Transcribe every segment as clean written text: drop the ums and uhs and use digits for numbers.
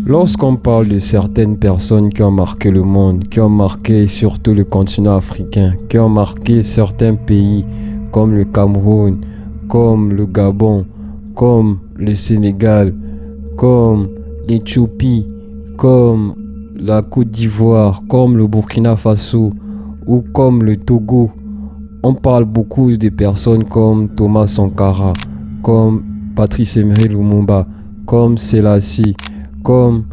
Lorsqu'on parle de certaines personnes qui ont marqué le monde, qui ont marqué surtout le continent africain, qui ont marqué certains pays comme le Cameroun, comme le Gabon, comme le Sénégal, comme l'Éthiopie, comme la Côte d'Ivoire, comme le Burkina Faso ou comme le Togo, on parle beaucoup de personnes comme Thomas Sankara, comme Patrice Emery Lumumba, comme Selassie, comme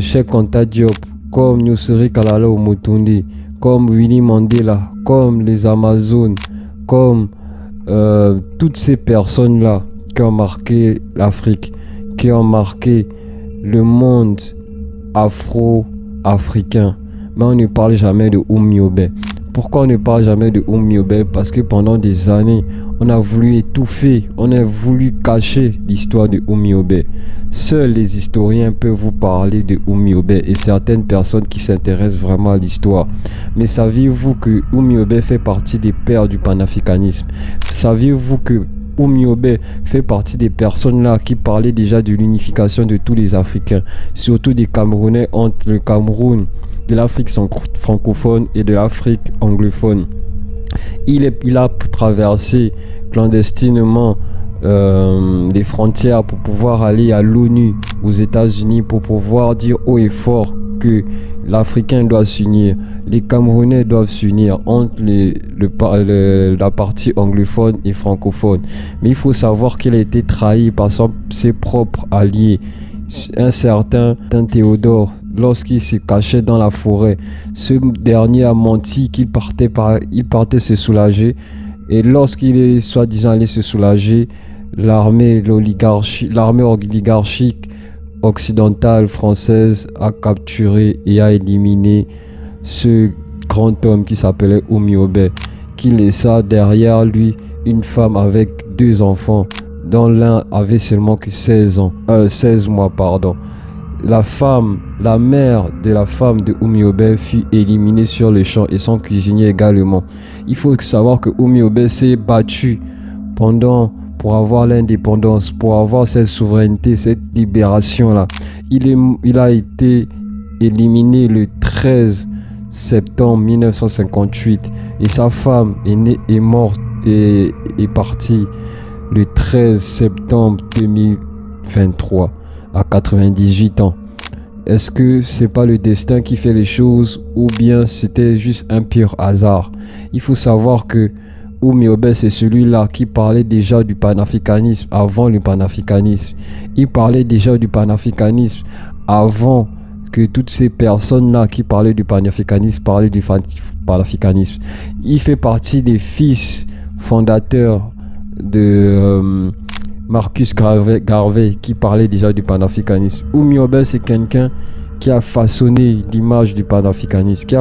Cheikh Anta Diop, comme Nusiri Kalala Omotunde, comme Winnie Mandela, comme les Amazones, comme toutes ces personnes-là qui ont marqué l'Afrique, qui ont marqué le monde afro-africain. Mais on ne parle jamais de Oumyobé. Pourquoi on ne parle jamais de Oumyobé? Parce que pendant des années, on a voulu étouffer, on a voulu cacher l'histoire de Oumyobé. Seuls les historiens peuvent vous parler de Oumyobé et certaines personnes qui s'intéressent vraiment à l'histoire. Mais saviez-vous que Oumyobé fait partie des pères du panafricanisme? Saviez-vous que Oumyobé fait partie des personnes là qui parlaient déjà de l'unification de tous les Africains, surtout des Camerounais entre le Cameroun, de l'Afrique francophone et de l'Afrique anglophone. Il a traversé clandestinement les frontières pour pouvoir aller à l'ONU, aux États-Unis, pour pouvoir dire haut et fort que l'Africain doit s'unir, les Camerounais doivent s'unir entre la partie anglophone et francophone. Mais il faut savoir qu'il a été trahi par ses propres alliés. Un certain Théodore, lorsqu'il se cachait dans la forêt, ce dernier a menti qu'il partait se soulager. Et lorsqu'il est soi-disant allé se soulager, l'armée oligarchique occidentale française a capturé et a éliminé ce grand homme qui s'appelait Oumyobé, qui laissa derrière lui une femme avec 2 enfants, dont l'un avait seulement que 16 mois. La mère de la femme de Oumyobé fut éliminée sur le champ et son cuisinier également. Il faut savoir que Oumyobé s'est battu pour avoir l'indépendance, pour avoir cette souveraineté, cette libération-là. Il a été éliminé le 13 septembre 1958 et sa femme est morte et est partie le 13 septembre 2023 à 98 ans. Est-ce que c'est pas le destin qui fait les choses ou bien c'était juste un pur hasard? Il faut savoir que Oumyobé, c'est celui-là qui parlait déjà du panafricanisme avant le panafricanisme. Il parlait déjà du panafricanisme avant que toutes ces personnes-là qui parlaient du panafricanisme parlaient du panafricanisme. Il fait partie des fils fondateurs de Marcus Garvey qui parlait déjà du panafricanisme. Oumyobé, c'est quelqu'un qui a façonné l'image du panafricanisme, qui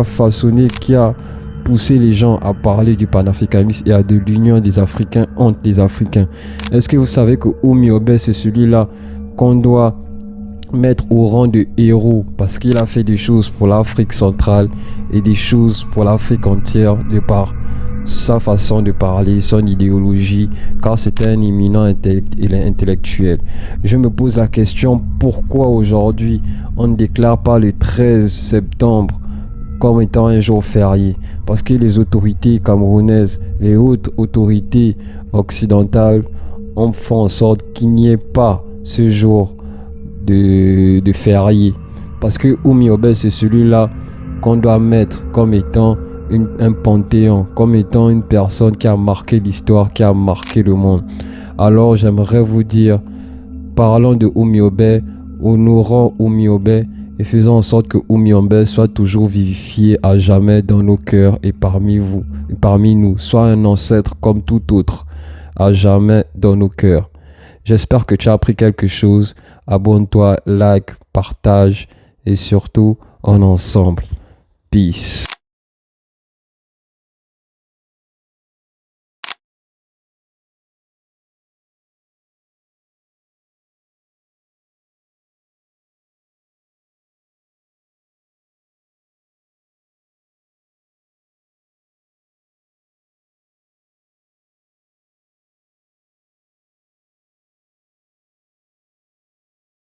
a poussé les gens à parler du panafricanisme et à de l'union des Africains entre les Africains. Est-ce que vous savez que Oumyobé, c'est celui-là qu'on doit mettre au rang de héros parce qu'il a fait des choses pour l'Afrique centrale et des choses pour l'Afrique entière de par sa façon de parler, son idéologie, car c'était un éminent intellectuel. Je me pose la question, pourquoi aujourd'hui on ne déclare pas le 13 septembre comme étant un jour férié? Parce que les autorités camerounaises, les hautes autorités occidentales font en sorte qu'il n'y ait pas ce jour de férié. Parce que Oumyobé, c'est celui-là qu'on doit mettre comme étant un panthéon, comme étant une personne qui a marqué l'histoire, qui a marqué le monde. Alors j'aimerais vous dire, parlons de Oumyobé, honorons Oumyobé et faisons en sorte que Oumyobé soit toujours vivifié à jamais dans nos cœurs et parmi nous, soit un ancêtre comme tout autre, à jamais dans nos cœurs. J'espère que tu as appris quelque chose. Abonne-toi, like, partage et surtout, en ensemble. Peace.